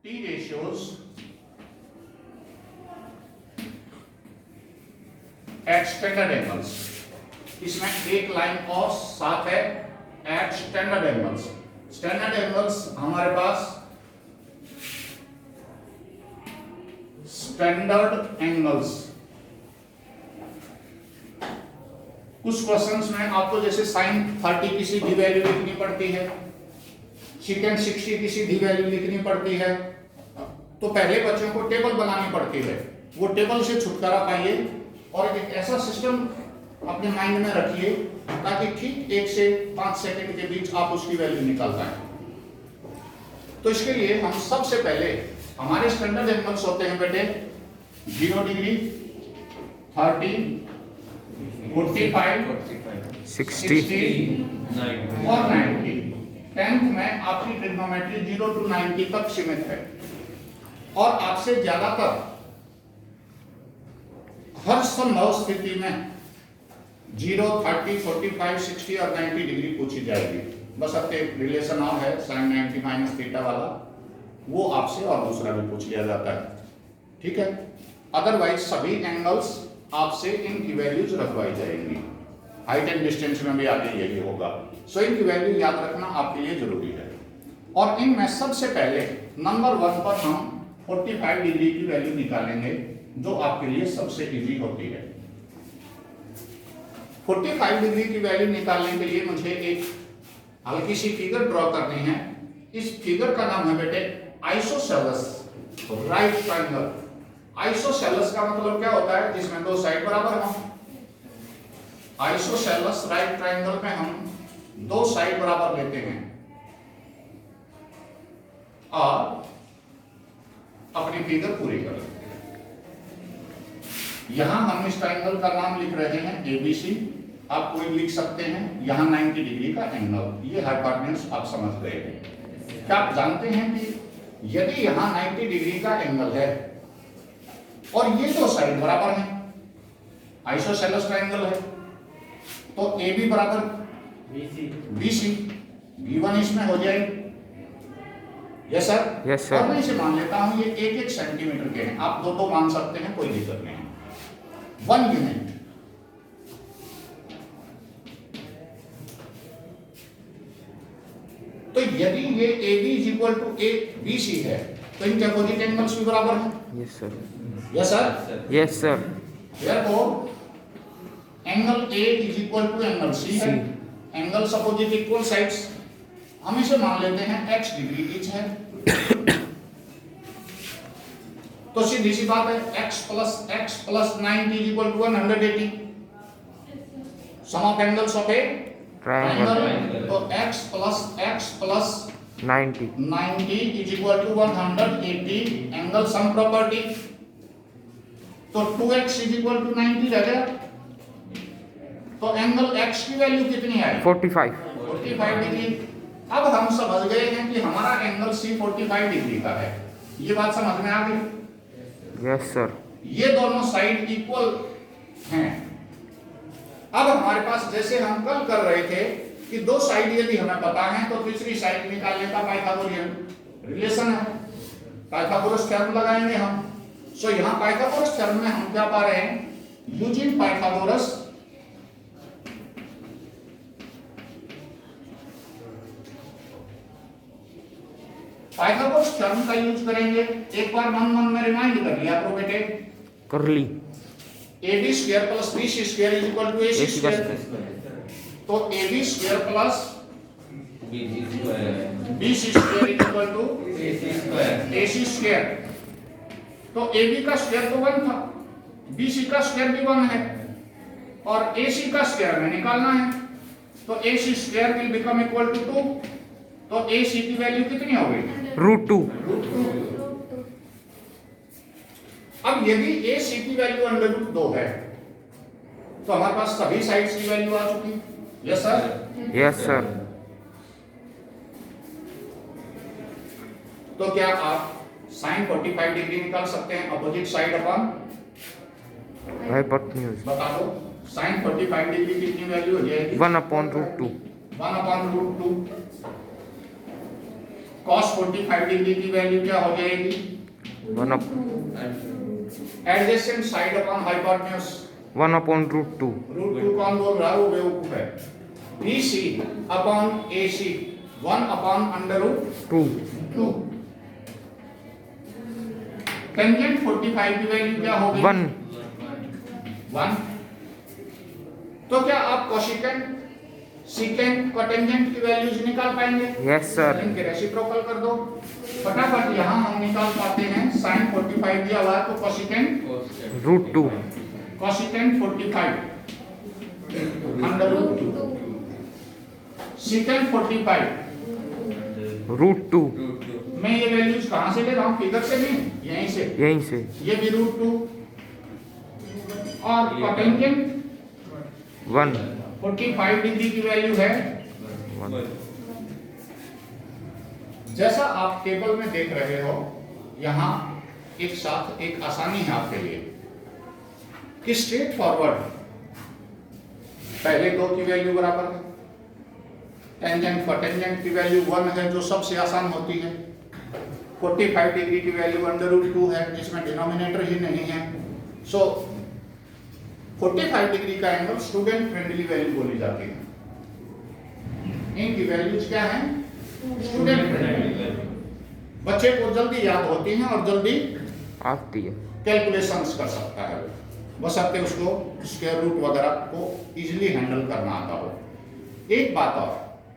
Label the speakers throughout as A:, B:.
A: T ratios at standard angles. इसमें एक line और साथ है at standard angles. Standard angles हमारे पास स्टैंडर्ड एंगल्स कुछ क्वेश्चंस में आपको जैसे sin 30 की सीधी वैल्यू लिखनी पड़ती है, secant 60 की सीधी वैल्यू लिखनी पड़ती है, तो पहले बच्चों को टेबल बनानी पड़ती है। वो टेबल से छुटकारा पाइए और एक ऐसा सिस्टम अपने माइंड में रखिए ताकि ठीक 1 से 5 सेकंड के बीच आप उसकी वैल्यू निकाल पाए। तो इसके लिए हम सबसे पहले हमारे स्टैंडर्ड एंगल्स होते हैं बेटे 0 डिग्री, 30, 45, 60 और 90। 10th में आपकी ट्रिग्नोमेट्री 0 to 90 तक सीमित है और आपसे ज्यादातर हर संभव स्थिति में 0, 30, 45, 60 और 90 डिग्री पूछी जाएगी। बस अब एक रिलेशन और है sin 90 माइनस थीटा वाला, वो आपसे और दूसरा भी पूछ लिया जाता है, ठीक है। अदरवाइज सभी एंगल्स आपसे इनकी वैल्यूज रखवाई जाएंगी। हाइट एंड डिस्टेंस में भी आगे यही होगा। सो इनकी वैल्यू याद रखना आपके लिए जरूरी है। और इनमें सबसे पहले नंबर 1 पर हम 45 डिग्री की वैल्यू निकालेंगे जो आपके लिए सबसे इजी होती है। 45 डिग्री की वैल्यू निकालने के लिए मुझे एक हल्की सी फिगर ड्रॉ करनी है। इस फिगर का नाम है बेटे आइसोसेलेस राइट ट्रायंगल। आइसोसेलेस का मतलब क्या होता है? जिसमें दो साइड बराबर हों। आइसोसेलेस राइट ट्रायंगल में हम दो साइड बराबर लेते हैं और अपनी फिगर पूरी कर लेते हैं। यहां हम इस ट्रायंगल का नाम लिख रहे हैं ABC। आप कोई लिख सकते हैं। यहां 90 डिग्री का एंगल, ये हाइपोटेन्यूज आप समझ गए हैं। क्या आप जानते हैं कि यदि यहां 90 डिग्री का एंगल है और ये दो साइड बराबर हैं, आइसोसेलेस ट्रायंगल है, तो AB बराबर BC, B1 इसमें हो जाएगी। Yes sir?
B: Yes sir.
A: और मैं इसे मान लेता हूं ये 1-1 सेंटीमीटर के हैं। आप दो मान सकते हैं, कोई दिक्कत नहीं है। 1 यूनिट। तो यदि ये AB is equal to BC है तो इनके अपोजिट एंगल्स भी बराबर हैं।
B: Yes sir.
A: Yes sir?
B: Yes sir.
A: Therefore, angle A is equal to angle C है। Angles opposite equal sides. हम इसे मान लेते हैं x डिग्री ईच है। तो सीधी सी बात है x plus 90 is equal to 180। Sum of angles of a triangle. तो x plus 90 is equal to 180 angle sum property. तो 2x इज इक्वल टू 90 रह गया। तो एंगल x की वैल्यू कितनी आई? 45 डिग्री। अब हम समझ गए हैं कि हमारा एंगल C 45 डिग्री का है। ये बात समझ में आ गई?
B: Yes sir.
A: ये दोनों साइड इक्वल हैं। अब हमारे पास जैसे हम कल कर रहे थे कि दो साइड यदि हमें पता है तो तीसरी साइड निकालने का पाइथागोरियन रिलेशन है। पाइथागोरस थ्योरम लगाएंगे हम। सो यहां पाइथागोरस थ्योरम में हम क्या पा रहे हैं? यूजिंग पाइथागोरस थ्योरम का यूज करेंगे। एक बार मन में रिमाइंड कर लिया करो बेटे।
B: कर ली।
A: AB square plus BC square is equal to AC square. तो AB square plus BC square is equal to AC square. तो AB का स्क्वायर तो 1 था, BC का स्क्वायर भी 1 है और AC का स्क्वायर हमें निकालना है। तो AC square will become equal to 2। तो AC की वैल्यू कितनी हो गई?
B: √2।
A: अब यदि AC की वैल्यू √2 है तो हमारे पास सभी साइड्स की वैल्यू आ चुकी। Yes sir?
B: Yes sir.
A: तो क्या आप sin 45 डिग्री निकाल सकते हैं अपोजिट साइड अपॉन
B: हाइपोटेन्यूज।
A: बता दो sin 45 डिग्री कितनी वैल्यू हो जाएगी?
B: 1/√2।
A: 1/√2। cos 45 डिग्री की वैल्यू क्या हो जाएगी?
B: 1
A: adjacent side upon hypotenuse,
B: 1/√2
A: root 2 कौन बोल रहा है? वो बेवकूफ है। BC upon AC 1 upon √2।
B: 2
A: tangent 45 की वैल्यू क्या होगी? 1। तो क्या आप कोशिकेंट, सीकेंट, कोटेंजेंट की वैल्यूज निकाल पाएंगे?
B: Yes sir.
A: इनके रेसिप्रोकल कर दो फटाफट। यहाँ हम निकाल पाते हैं sin 45 दिया हुआ है तो कोशिकेंट
B: √2
A: कोशिकेंट 45 √2, सीकेंट 45।
B: √2
A: मैं ये वैल्यूज कहाँ से ले रहा हूँ? फिगर से नहीं, यहीं से।
B: यहीं से।
A: ये भी √2 और कोटेंजेंट
B: 1
A: 45 डिग्री की वैल्यू है
B: 1
A: जैसा आप टेबल में देख रहे हो। यहाँ एक साथ एक आसानी है आपके लिए कि स्ट्रेट फॉरवर्ड पहले दो की वैल्यू बराबर है, टेंजेंट कोटेंजेंट की वैल्यू 1 है जो सबसे आसान होती है, 45 डिग्री की वैल्यू √2 है जिसमें डिनोमिनेटर ही नहीं है। सो 45 डिग्री का एंगल स्टूडेंट फ्रेंडली वैल्यू बोली जाती है। इनकी वैल्यूज क्या है? Student friendly. बच्चे को जल्दी याद होती हैं और जल्दी
B: आती है।
A: कैलकुलेशंस कर सकता है, बशर्ते उसको स्क्वायर रूट वगैरह को इजीली हैंडल करना आता हो। एक बात और,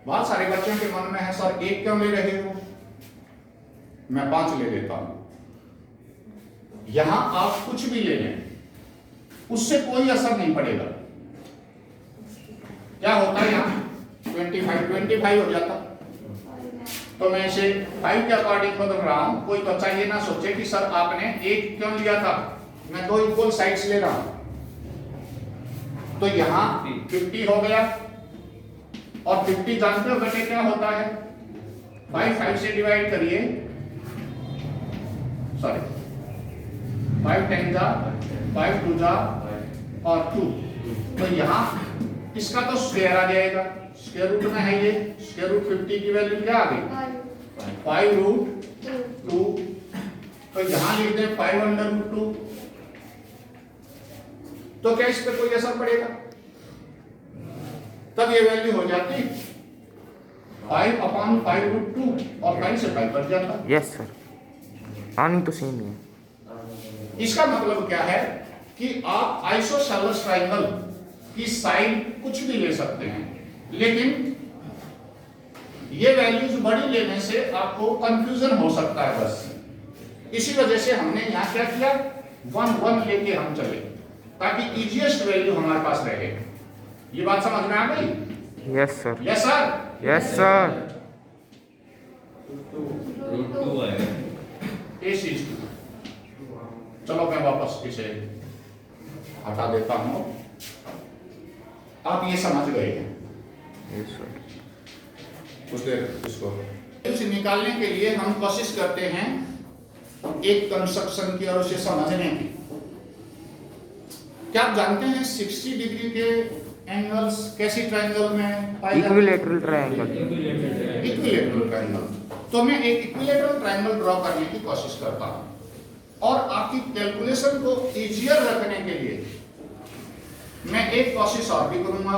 A: बहुत सारे बच्चों के मन में है सर 1 क्यों ले रहे हो? मैं 5 ले लेता हूं। यहां आप कुछ भी ले लें उससे कोई असर नहीं पड़ेगा। क्या होता है यहाँ 25 हो जाता, तो मैं इसे 5 के अकॉर्डिंग बदल रहा हूं। कोई बच्चा ये ना सोचे कि सर आपने 1 क्यों लिया था, मैं 2 इक्वल साइड्स ले रहा हूं। तो यहाँ 50 हो गया और 50 जानते हो बेटे क्या होता है? 5 से डिवाइड करिए, सॉरी 5 10 जा 5 2 जा और 2, तो यहाँ इसका तो स्क्वायर आ जाएगा। स्क्वायर रूट में है ये, स्क्वायर रूट 50 की वैल्यू क्या आ गई? 5√2। तो यहाँ लिख दें 5√2। तो क्या इस पे कोई असर पड़ेगा? तब ये वैल्यू हो जाती 5/5√2 और 5 से 5 बच जाता।
B: Yes sir. आनी तो सेम ही है।
A: इसका मतलब क्या है कि आप आइसोसेलेस ट्रायंगल की साइड कुछ भी ले सकते हैं, लेकिन ये वैल्यूज बड़ी लेने से आपको कंफ्यूजन हो सकता है। बस इसी वजह से हमने यहाँ क्या किया, 1 लेके हम चले ताकि इजीएस्ट वैल्यू हमारे पास रहे। ये बात समझ में आ गई?
B: Yes sir.
A: Yes sir.
B: Yes sir.
A: चलो मैं वापस इसे हटा देता हूं। आप ये समझ गए हैं?
B: Yes sir.
A: कुछ देर इसको इसे निकालने के लिए हम कोशिश करते हैं एक कंस्ट्रक्शन की और उसे समझने की। क्या आप जानते हैं 60 डिग्री के एंगल्स कैसी ट्रायंगल में पाए जाते हैं?
B: Equilateral triangle.
A: Equilateral triangle. तो मैं एक इक्विलेटरल ट्रायंगल ड्रॉ करने की कोशिश करता हूं और आपकी कैलकुलेशन को इजियर रखने के लिए मैं एक कोशिश और भी करूंगा,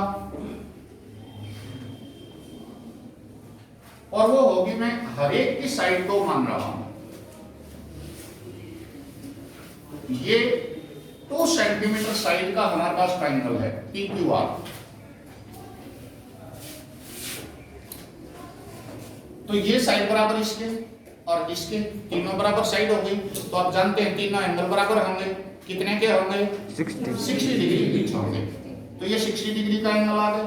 A: और वो होगी मैं हर एक की साइड को मान रहा हूं। ये 2 सेंटीमीटर साइड का हमारे पास ट्रायंगल है PQR। तो ये साइड बराबर इसके और इसके, तीनों बराबर साइड हो गई। तो आप जानते हैं तीनों एंगल बराबर होंगे। कितने के होंगे? 60 डिग्री बीच होंगे। तो ये 60 डिग्री का एंगल आ गया,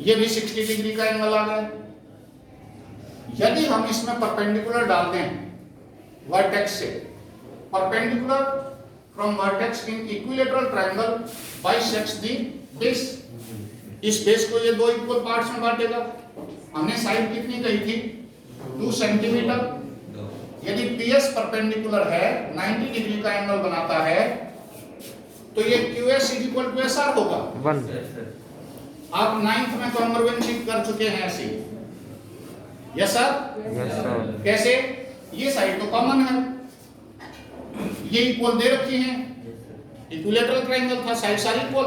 A: ये भी 60 डिग्री का एंगल आ गया। यदि हम इसमें परपेंडिकुलर डालते हैं वर्टेक्स से, perpendicular from vertex in equilateral triangle bisects the base. इस बेस को ये 2 इक्वल पार्ट्स में बांटेगा। हमने साइड कितनी कही थी? 2 सेंटीमीटर। यदि PS परपेंडिकुलर है, 90 डिग्री का एंगल बनाता है, तो ये QS = SR होगा।
B: 1।
A: आप 9th में कॉन्ग्रुएंसी कर चुके हैं ऐसी। यस सर,
B: यस सर,
A: कैसे? ये साइड तो कॉमन है, ये इक्वल दे रखी है, इक्विलेटरल ट्रायंगल था, साइड सारी इक्वल,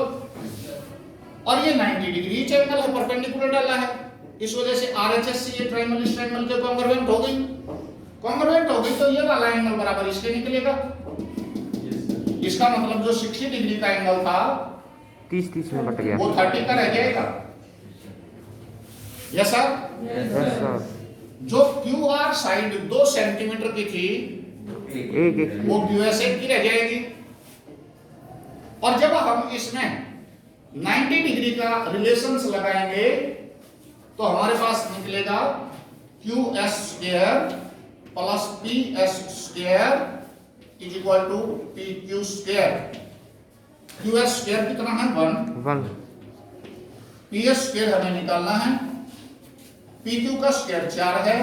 A: और ये 90 डिग्री ईच एंगल है, परपेंडिकुलर डाला है, इस वजह से आरएचएस से ये ट्रायंगल इस ट्रायंगल के कॉन्ग्रुएंट हो गई, कॉन्ग्रुएंट हो गई तो ये वाला एंगल बराबर इसके निकलेगा। इसका मतलब जो 60 डिग्री का एंगल था
B: 30 में बट गया।
A: वो 30 का रह जाएगा। यस सर,
B: यस सर,
A: जो क्यू आर साइड 2 सेंटीमीटर की थी
B: एक एक
A: वो क्यूएसए की रह जाएगी, और जब हम इसमें 90 डिग्री का रिलेशंस लगाएंगे तो हमारे पास निकलेगा QS square plus PS square is equal to PQ square. QS square कितना है 1,
B: 1,
A: PS स्क्वायर हमें निकालना है, PQ का स्क्वायर 4 है,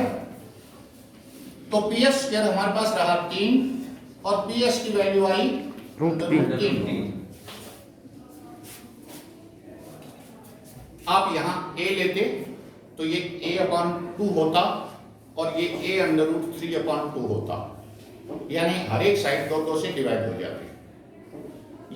A: तो PS स्क्वायर हमारे पास रहा 3 और PS की वैल्यू आई √3। आप यहां a लेते तो ये a/2 होता और ये a√3/2 होता, यानी हर एक साइड 2 से डिवाइड हो जाती।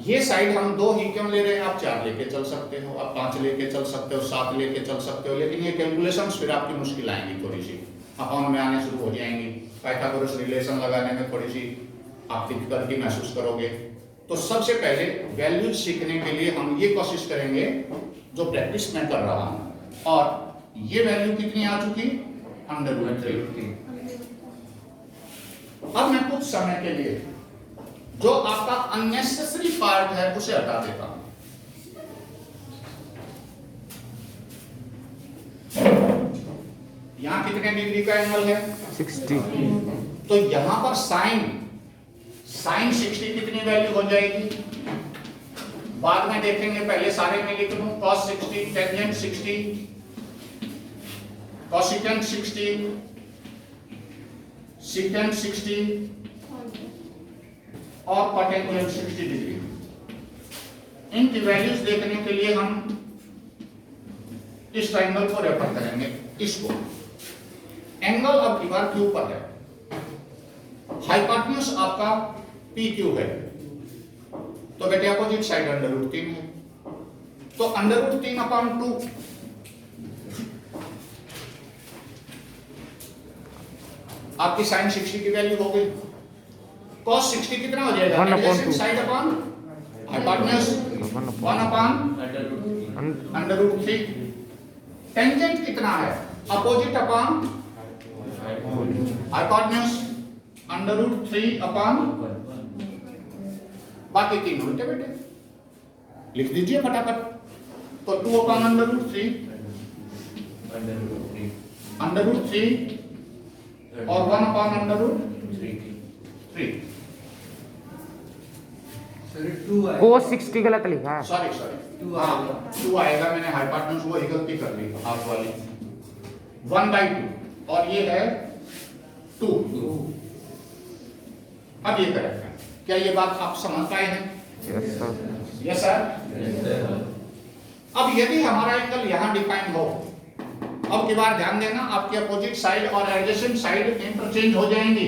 A: ये साइड हम 2 ही क्यों ले रहे हैं? आप 4 लेके चल सकते हो, आप 5 लेके चल सकते हो, 7 लेके चल सकते हो, लेकिन ये कैलकुलेशंस फिर आपकी मुश्किल आएंगी, थोड़ी सी अकाउंट में आने शुरू हो जाएंगी, पाइथागोरस रिलेशन लगाने में थोड़ी सी आप डिफिकल्टी महसूस करोगे। तो सबसे पहले वैल्यूज सीखने के लिए हम ये कोशिश करेंगे जो प्रैक्टिस मैं कर रहा हूं, और ये वैल्यू कितनी आ चुकी? √3। अब मैं कुछ समय के लिए जो आपका अननेसेसरी पार्ट है उसे हटा देता हूं। यहां कितने डिग्री का एंगल है?
B: 60,
A: तो यहां पर साइन 60 कितनी वैल्यू हो जाएगी बाद में देखेंगे, पहले सारे में लिख लूं, cos 60, टेंजेंट 60, कोसेकेंट 60, सेकेंट 60 और कोटेंजेंट 60 डिग्री। इनकी वैल्यूज देखने के लिए हम इस ट्रायंगल को रेफर करेंगे, इसको। एंगल अब दीवार के ऊपर है, हाइपोटेन्यूज आपका PQ है, तो बेटे अपोजिट साइड √3 है, तो √3/2 आपकी साइन 60 की वैल्यू हो गई। cos 60 कितना हो जाएगा?
B: 1/2
A: साइड अपॉन हाइपोटेन्यूज 1/√3। टेंजेंट कितना है? अपोजिट अपॉन हाइपोटेन्यूज √3/, बाकी 3 उल्टे बेटे लिख दीजिए फटाफट। तो 2/√3 और 1/√3।
B: cos 60 गलत लिखा है।
A: सॉरी 2 आएगा, मैंने हाइपोटेन्यूज वो ही गलती कर ली हाफ वाली। 1/2 और ये है 2। अब ये करेक्ट है, क्या ये बात आप समझ पाए हैं?
B: Yes sir,
A: yes sir. अब यदि हमारा एंगल यहां डिफाइन हो, अब की बार ध्यान देना, आपकी अपोजिट साइड और एडजेसेंट साइड इंटरचेंज हो जाएंगी,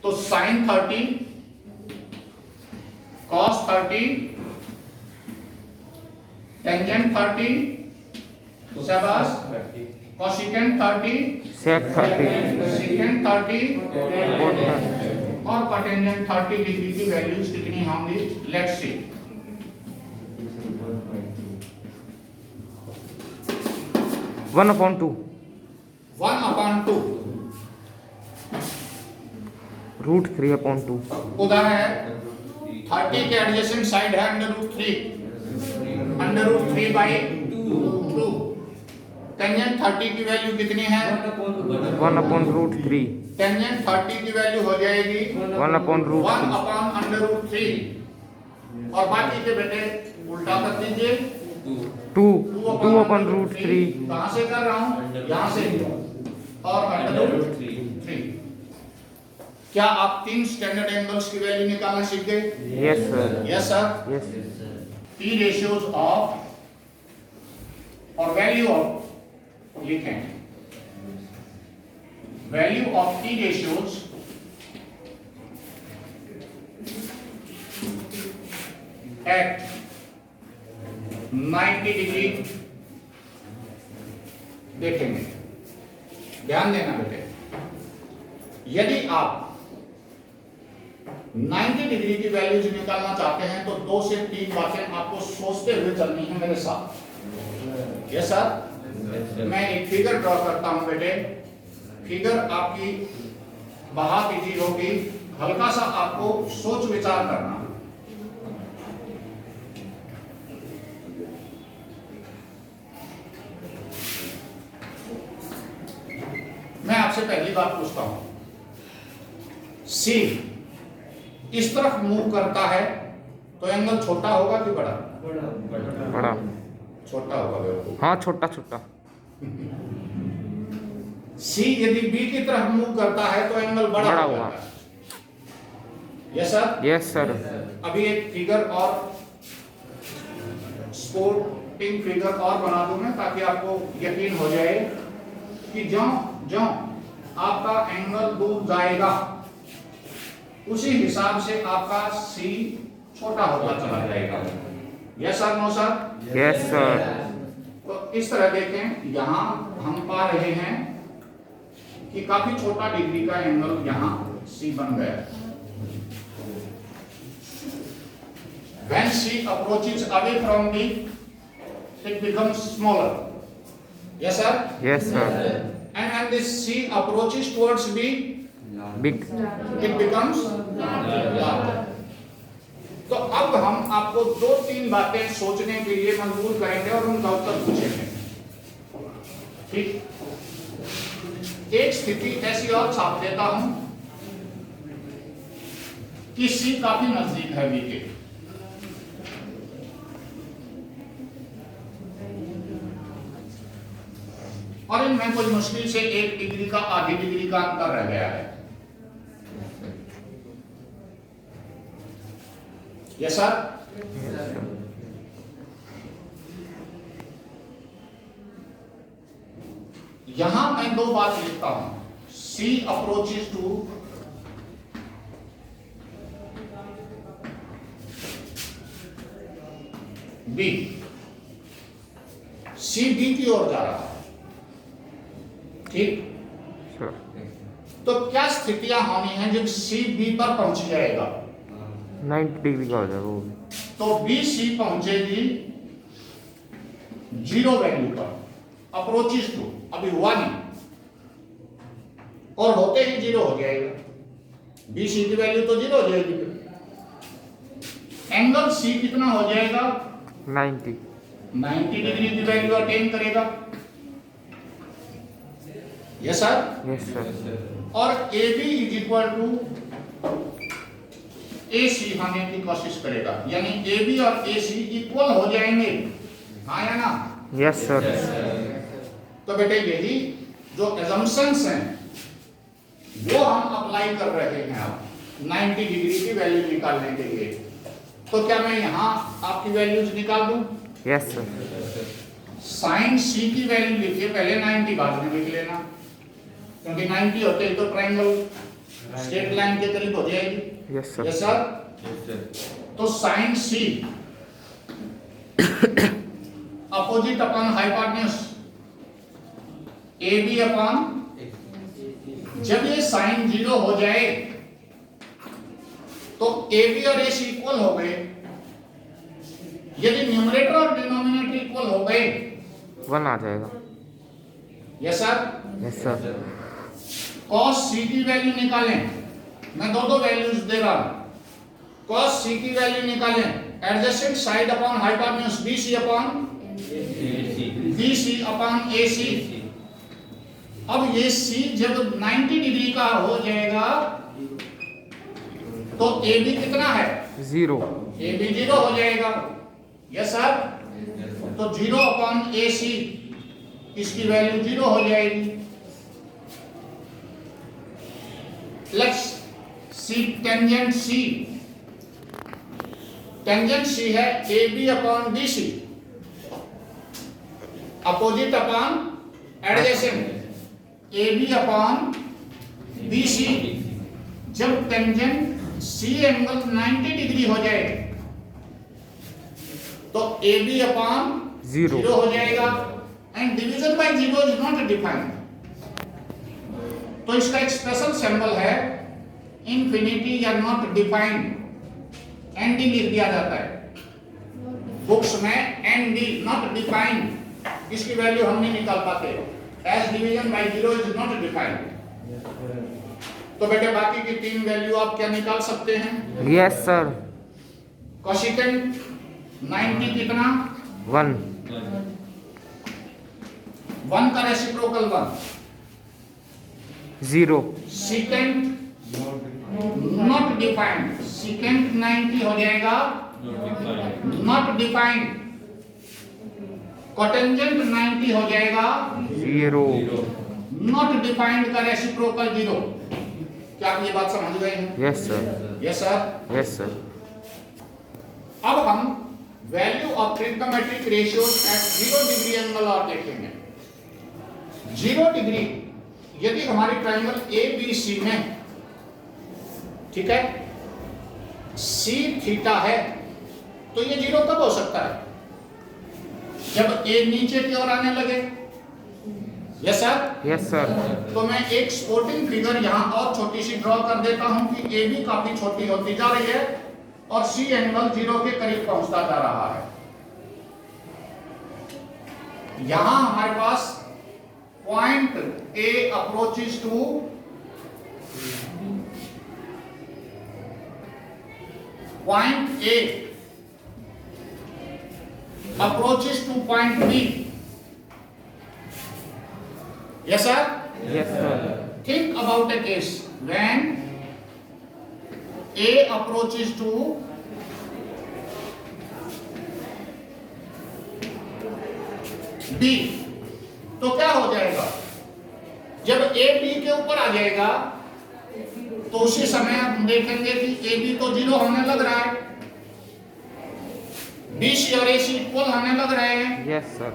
A: तो sin 30, cos 30, टेंजेंट 30, शाबाश, कोसेकेंट 30,
B: sec 30,
A: सेकेंट 30
B: cot
A: और कोटेंजेंट 30 डिग्री की वैल्यूज कितनी होंगी? Let's see.
B: 1/2
A: 1/2
B: √3/2
A: उधर है 30 के एडजेसेंट साइड है √3 √3/2। टेंजेंट 30 की वैल्यू कितनी है?
B: 1/√3
A: टेंजेंट 30 की वैल्यू हो जाएगी
B: 1/√3
A: 1/√3 और बाकी के बेटे उल्टा कर दीजिए।
B: 2/√3
A: कहां से कर रहा हूं? यहां से और √3। क्या आप 3 स्टैंडर्ड एंगल्स की वैल्यू निकालना सीख गए?
B: Yes sir,
A: yes sir.
B: Yes
A: P ratios of और वैल्यू ऑफ लिखें value of T ratios at 90 degree देखेंगे। ध्यान देना बेटे, यदि आप 90 डिग्री की वैल्यूज निकालना चाहते हैं तो 2 से 3 बातें आपको सोचते हुए चलनी है मेरे साथ। यस सर, मैं एक फिगर ड्रॉ करता हूं बेटे। फिगर आपकी बहुत इजी होगी, हल्का सा आपको सोच विचार करना। मैं आपसे पहली बात पूछता हूं, सी इस तरफ मूव करता है तो एंगल छोटा होगा कि बड़ा?
B: बड़ा।
A: छोटा होगा बेवकूफ।
B: हाँ, छोटा छोटा।
A: सी यदि बी की तरफ मूव करता है तो एंगल बड़ा होगा। Yes sir.
B: Yes sir.
A: अभी एक फिगर और स्पोर्टिंग फिगर और बना दूं मैं, ताकि आपको यकीन हो जाए कि जो आपका एंगल दूर जाएगा उसी हिसाब से आपका सी छोटा होता चला जाएगा। Yes sir, no sir?
B: Yes sir.
A: तो इस तरह देखें, यहां हम पा रहे हैं कि काफी छोटा डिग्री का एंगल यहां सी बन गया। When C approaches away from B, it becomes smaller. Yes sir?
B: Yes sir.
A: And when this C approaches towards B,
B: big.
A: it becomes larger. तो अब हम आपको 2-3 बातें सोचने के लिए मजबूर करेंगे और उनका उत्तर पूछेंगे। ठीक, एक स्थिति ऐसी और छाप देता हूं कि C काफी नजदीक है B के। और इनमें कोई मुश्किल से 1 डिग्री का, आधी डिग्री का अंतर रह गया है। Yes sir? यहां मैं 2 बात लिखता हूं, C approaches to B, C B की ओर जा रहा है। ठीक,
B: सर।
A: तो क्या स्थितियां होनी है जब C B पर पहुंच जाएगा?
B: 90 डिग्री का हो जाएगा वो भी।
A: तो B C पहुंचेगी 0 वैल्यू पर, अप्रोचेस टू, अभी हुआ नहीं, और होते ही 0 हो जाएगा। B C की वैल्यू तो 0 हो जाएगी। एंगल C कितना हो जाएगा? 90 डिग्री की वैल्यू अटेन करेगा। Yes sir?
B: Yes sir.
A: और AB is equal to AC होने की कोशिश करेगा, यानी AB और AC इक्वल हो जाएंगे। हाँ या ना?
B: Yes sir.
A: तो बेटे यही जो एजम्पशंस हैं वो हम अप्लाई कर रहे हैं अब 90 डिग्री की वैल्यू निकालने के लिए। तो क्या मैं यहाँ आपकी वैल्यूज निकाल दूं?
B: Yes sir.
A: साइन C की वैल्यू लिखिए पहले, 90 बाद में लिख लेना, क्योंकि 90 होते ही तो ट्रायंगल स्ट्रेट लाइन के करीब हो जाएगी।
B: Yes sir.
A: Yes sir? तो sine C opposite upon hypotenuse AB upon, जब ये साइन 0 हो जाए तो AB और AC इक्वल हो गए। यदि न्यूमरेटर और डिनोमिनेटर इक्वल हो गए
B: 1 आ जाएगा।
A: Yes sir?
B: Yes sir.
A: cos C की वैल्यू निकालें, मैं दो वैल्यूज दे रहा हूं। cos C की वैल्यू निकालें, adjacent side upon hypotenuse BC upon BC upon AC। अब ये C जब 90 डिग्री का हो जाएगा तो AB कितना है?
B: 0।
A: AB 0 हो जाएगा। Yes sir? तो 0 अपॉन AC, इसकी वैल्यू 0 हो जाएगी। Let's see tangent C। Tangent C है AB upon BC, opposite upon adjacent AB upon BC जब टेंजेंट C एंगल 90 डिग्री हो जाए तो AB अपॉन 0 हो जाएगा and division by 0 is not defined. तो इसका एक स्पेशल सिंबल है इंफिनिटी या नॉट डिफाइंड, ND लिख दिया जाता है बुक्स में, ND नॉट डिफाइंड, इसकी वैल्यू हम नहीं निकाल पाते, as division by 0 is not defined. तो बेटे बाकी की 3 वैल्यू आप क्या निकाल सकते हैं?
B: Yes sir.
A: कोशिकेंट 90 कितना?
B: 1
A: 1 का reciprocal 1,
B: 0
A: second not defined, second 90 हो जाएगा नॉट डिफाइंड, कोटेंजेंट 90 हो जाएगा
B: 0
A: नॉट डिफाइंड का रेसिप्रोकल 0। क्या आप ये बात समझ गए हैं?
B: Yes sir.
A: Yes sir.
B: Yes sir.
A: अब हम value of trigonometric ratios at 0 degree angle और देखेंगे। 0 डिग्री यदि हमारी ट्रायंगल ABC में, ठीक है, C थीटा है तो ये 0 कब हो सकता है? जब A नीचे की ओर आने लगे। Yes sir.
B: Yes sir.
A: तो मैं एक स्पोर्टिंग फिगर यहां और छोटी सी ड्रॉ कर देता हूं कि AB काफी छोटी होती जा रही है और C एंगल 0 के करीब पहुंचता जा रहा है। यहां हमारे पास point A approaches to point A approaches to point B। Yes sir?
B: Yes sir.
A: Think about a case when A approaches to B, तो क्या हो जाएगा? जब A B के ऊपर आ जाएगा तो उसी समय हम देखेंगे कि AB तो 0 होने लग रहा है, BC और AC इक्वल होने लग रहे हैं।
B: Yes sir.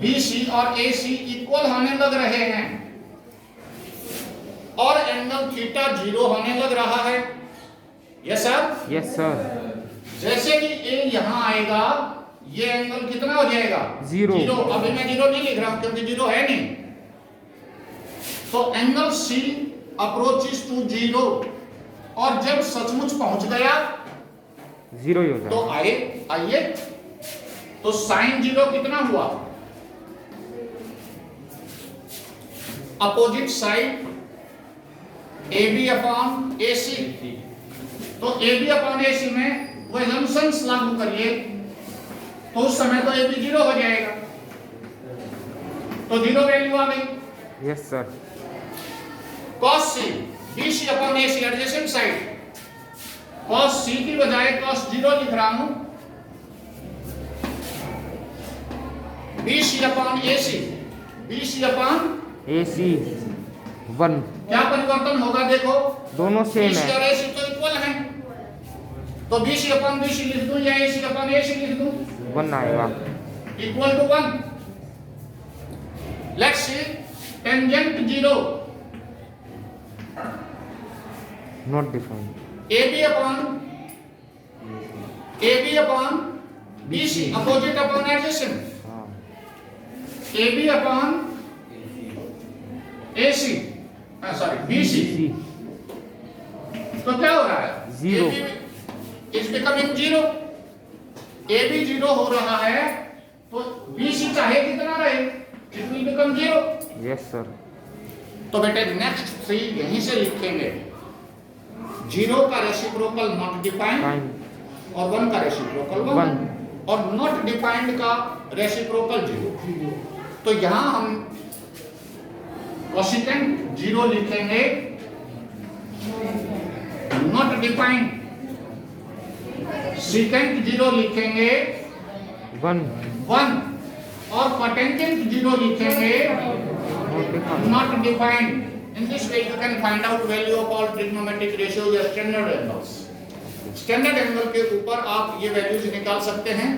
A: BC और AC इक्वल होने लग रहे हैं और एंगल थीटा 0 होने लग रहा है। Yes sir.
B: Yes sir.
A: जैसे ही A यहां आएगा ये एंगल कितना हो जाएगा?
B: 0।
A: अभी मैं 0 नहीं लिख रहा हूं क्योंकि 0 है नहीं। तो एंगल C अप्रोचेस टू 0 और जब सचमुच पहुंच गया
B: 0 ही हो
A: तो
B: जाएगा।
A: आइए तो साइन 0 कितना हुआ? Opposite side AB upon AC, तो AB अपॉन AC में वो assumptions लागू करिए तो उस समय तो AB 0 हो जाएगा, तो 0 वैल्यू आ गई।
B: Yes sir.
A: cos C BC upon AC adjacent side, cos C की बजाय cos 0 लिख रहा हूं, BC upon AC, BC upon
B: AC 1,
A: क्या परिवर्तन होगा? देखो
B: दोनों सेम
A: BC
B: है।
A: और AC तो इक्वल हैं, तो BC अपॉन BC लिख दूं या AC अपॉन AC लिख दूं?
B: 1 आएगा।
A: Equal to 1। Let's see tangent 0
B: not defined.
A: AB upon BC, opposite upon adjacent,
B: हाँ।
A: AB upon AC, sorry BC, तो क्या हो रहा है?
B: 0
A: इज बिकमिंग 0। AB 0 हो रहा है तो BC चाहे कितना रहे, it will become 0।
B: Yes sir.
A: तो बेटे नेक्स्ट 3 यहीं से लिखेंगे। 0 का रेसिप्रोकल नॉट डिफाइंड
B: फाइन।
A: और 1 का रेसिप्रोकल 1 और नॉट डिफाइंड का रेसिप्रोकल 0। तो यहां हम कोशिकेंट 0 लिखेंगे, नॉट डिफाइंड सेकेंट 0 लिखेंगे
B: 1
A: और कोटेंजेंट 0 लिखेंगे
B: not defined.
A: not defined. In this way you can find out value of all trigonometric ratios या standard angles. Standard angle के ऊपर आप ये values निकाल सकते हैं